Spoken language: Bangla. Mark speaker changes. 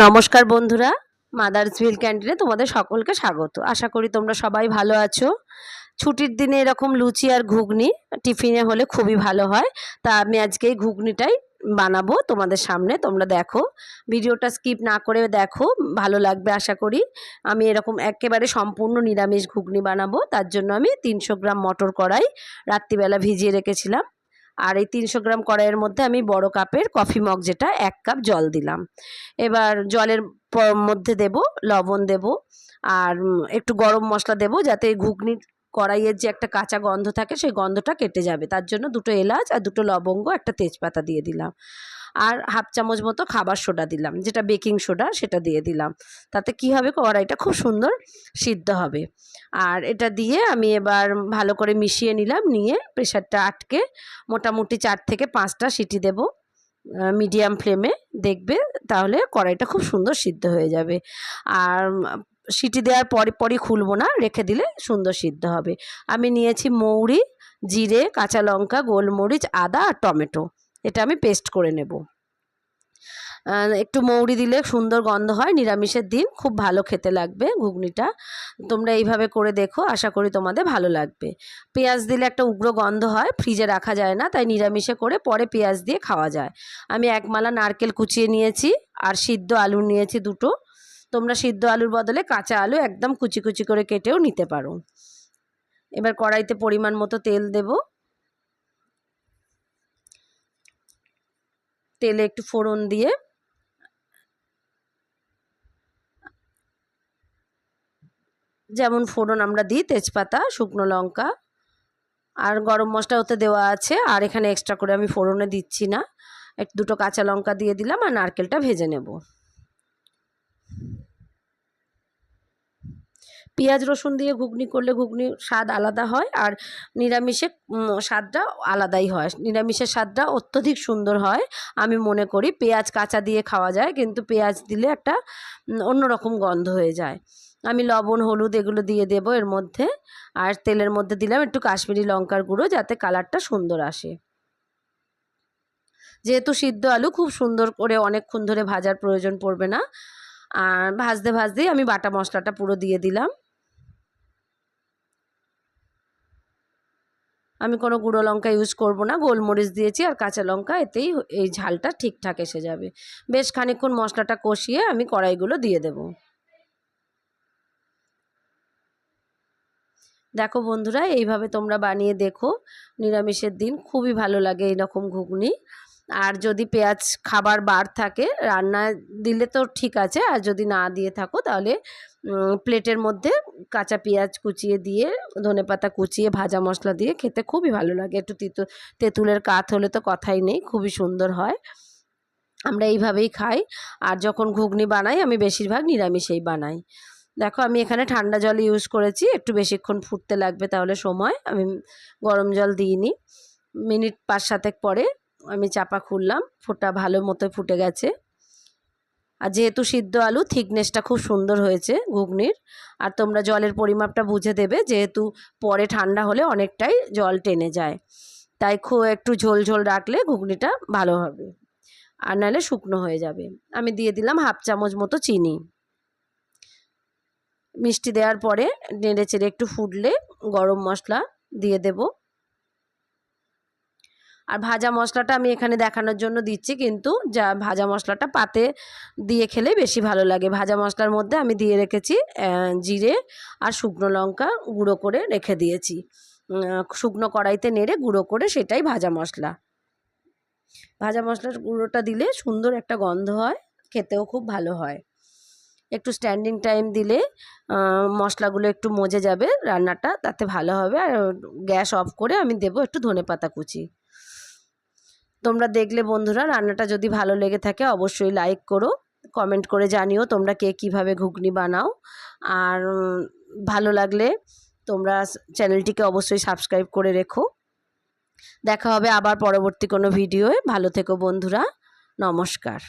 Speaker 1: নমস্কার বন্ধুরা, মাদার্স ভিল ক্যান্টিনে তোমাদের সকলকে স্বাগত। আশা করি তোমরা সবাই ভালো আছো। ছুটির দিনে এরকম লুচি আর ঘুগনি টিফিনে হলে খুবই ভালো হয়। তা আমি আজকে এই ঘুগনিটাই বানাবো তোমাদের সামনে। তোমরা দেখো, ভিডিওটা স্কিপ না করে দেখো, ভালো লাগবে আশা করি। আমি এরকম একেবারে সম্পূর্ণ নিরামিষ ঘুগনি বানাবো। তার জন্য আমি 300 গ্রাম মটর কড়াই রাত্রিবেলা ভিজিয়ে রেখেছিলাম। আর এই 300 গ্রাম কড়াইয়ের মধ্যে আমি বড় কাপের কফি মগ, যেটা 1 কাপ জল দিলাম। এবার জলের মধ্যে দেব লবণ, দেব আর একটু গরম মশলা দেব, যাতে ঘুগনির কড়াইয়ের যে একটা কাঁচা গন্ধ থাকে সেই গন্ধটা কেটে যাবে। তার জন্য 2টো এলাচ আর 2টো লবঙ্গ, একটা তেজপাতা দিয়ে দিলাম। আর হাফ চামচ মতো খাবার সোডা দিলাম, যেটা বেকিং সোডা, সেটা দিয়ে দিলাম। তাতে কি হবে, কড়াইটা খুব সুন্দর সিদ্ধ হবে। আর এটা দিয়ে আমি এবার ভালো করে মিশিয়ে নিলাম। নিয়ে প্রেশারটা আটকে মোটামুটি 4 থেকে 5টা সিটি দেব মিডিয়াম ফ্লেমে। দেখবে তাহলে কড়াইটা খুব সুন্দর সিদ্ধ হয়ে যাবে। আর সিটি দেওয়ার পরই খুলবো না, রেখে দিলে সুন্দর সিদ্ধ হবে। আমি নিয়েছি মৌরি, জিরে, কাঁচা লঙ্কা, গোলমরিচ, আদা আর টমেটো। এটা আমি পেস্ট করে নেব। একটু মৌরি দিলে সুন্দর গন্ধ হয়, নিরামিষের দিন খুব ভালো খেতে লাগবে ঘুগনিটা। তোমরা এইভাবে করে দেখো, আশা করি তোমাদের ভালো লাগবে। পেঁয়াজ দিলে একটা উগ্র গন্ধ হয়, ফ্রিজে রাখা যায় না, তাই নিরামিষে করে পরে পেঁয়াজ দিয়ে খাওয়া যায়। আমি 1 মালা নারকেল কুচিয়ে নিয়েছি আর সিদ্ধ আলু নিয়েছি 2টো। তোমরা সিদ্ধ আলুর বদলে কাঁচা আলু একদম কুচি কুচি করে কেটেও নিতে পারো। এবার কড়াইতে পরিমাণ মতো তেল দেব। তেলে একটু ফোড়ন দিয়ে যেমন ফোড়ন আমরা দিই, তেজপাতা, শুকনো লঙ্কা আর গরম মশলা ওতে দেওয়া আছে। আর এখানে এক্সট্রা করে আমি ফোড়নে দিচ্ছি না। 2টো কাঁচা লঙ্কা দিয়ে দিলাম আর নারকেলটা ভেজে নেব। পেঁয়াজ রসুন দিয়ে ঘুগনি করলে ঘুগনির স্বাদ আলাদা হয়, আর নিরামিষে স্বাদটা আলাদাই হয়। নিরামিষের স্বাদটা অত্যধিক সুন্দর হয় আমি মনে করি। পেঁয়াজ কাঁচা দিয়ে খাওয়া যায়, কিন্তু পেঁয়াজ দিলে একটা অন্যরকম গন্ধ হয়ে যায়। আমি লবণ, হলুদ এগুলো দিয়ে দেব এর মধ্যে। আর তেলের মধ্যে দিলাম একটু কাশ্মীরি লঙ্কার গুঁড়ো, যাতে কালারটা সুন্দর আসে। যেহেতু সিদ্ধ আলু, খুব সুন্দর করে অনেকক্ষণ ধরে ভাজার প্রয়োজন পড়বে না। আর ভাজতে ভাজতেই আমি বাটা মশলাটা পুরো দিয়ে দিলাম। আমি কোনো গুঁড়ো লঙ্কা ইউজ করব না, গোলমরিচ দিয়েছি আর কাঁচা লঙ্কা, এতেই এই ঝালটা ঠিকঠাক এসে যাবে। বেশ খানিকক্ষণ মশলাটা কষিয়ে আমি কড়াইগুলো দিয়ে দেব। দেখো বন্ধুরা, এইভাবে তোমরা বানিয়ে দেখো, নিরামিষের দিন খুবই ভালো লাগে এইরকম ঘুগনি। আর যদি পেঁয়াজ খাবার বার থাকে রান্না দিলে তো ঠিক আছে, আর যদি না দিয়ে থাকো তাহলে প্লেটের মধ্যে কাঁচা পেঁয়াজ কুচিয়ে দিয়ে, ধনেপাতা কুচিয়ে, ভাজা মশলা দিয়ে খেতে খুবই ভালো লাগে। একটু তেঁতুলের কাত হলে তো কথাই নেই, খুবই সুন্দর হয়। আমরা এইভাবেই খাই। আর যখন ঘুগনি বানাই আমি বেশিরভাগ নিরামিষেই বানাই। দেখো, আমি এখানে ঠান্ডা জল ইউজ করেছি, একটু বেশিক্ষণ ফুটতে লাগবে তাহলে সময়। আমি গরম জল দিইনি। মিনিট 5-7 পরে আমি চাপা খুললাম, ভালো মতো ফুটে গেছে। আর যেহেতু সিদ্ধ আলু, থিকনেসটা খুব সুন্দর হয়েছে ঘুগনির। আর তোমরা জলের পরিমাপটা বুঝে দেবে, যেহেতু পরে ঠান্ডা হলে অনেকটাই জল টেনে যায়, তাই খুব একটু ঝোল ঝোল রাখলে ঘুগনিটা ভালো হবে, আর নাহলে শুকনো হয়ে যাবে। আমি দিয়ে দিলাম হাফ চামচ মতো চিনি। মিষ্টি দেওয়ার পরে নেড়ে চেড়ে একটু ফুটলে গরম মশলা দিয়ে দেব। আর ভাজা মশলাটা আমি এখানে দেখানোর জন্য দিচ্ছি, কিন্তু যা ভাজা মশলাটা পাতে দিয়ে খেলে বেশি ভালো লাগে। ভাজা মশলার মধ্যে আমি দিয়ে রেখেছি জিরে আর শুকনো লঙ্কা গুঁড়ো করে রেখে দিয়েছি। শুকনো কড়াইতে নেড়ে গুঁড়ো করে, সেটাই ভাজা মশলা। ভাজা মশলার গুঁড়োটা দিলে সুন্দর একটা গন্ধ হয়, খেতেও খুব ভালো হয়। একটু স্ট্যান্ডিং টাইম দিলে মশলাগুলো একটু মজে যাবে, রান্নাটা তাতে ভালো হবে। আর গ্যাস অফ করে আমি দেবো একটু ধনেপাতা কুচি। তোমরা দেখলে বন্ধুরা, রান্নাটা যদি ভালো লেগে থাকে অবশ্যই লাইক করো, কমেন্ট করে জানিও তোমরা কে কীভাবে ঘুগনি বানাও। আর ভালো লাগলে তোমরা চ্যানেলটিকে অবশ্যই সাবস্ক্রাইব করে রেখো। দেখা হবে আবার পরবর্তী কোনো ভিডিওয়ে। ভালো থেকো বন্ধুরা, নমস্কার।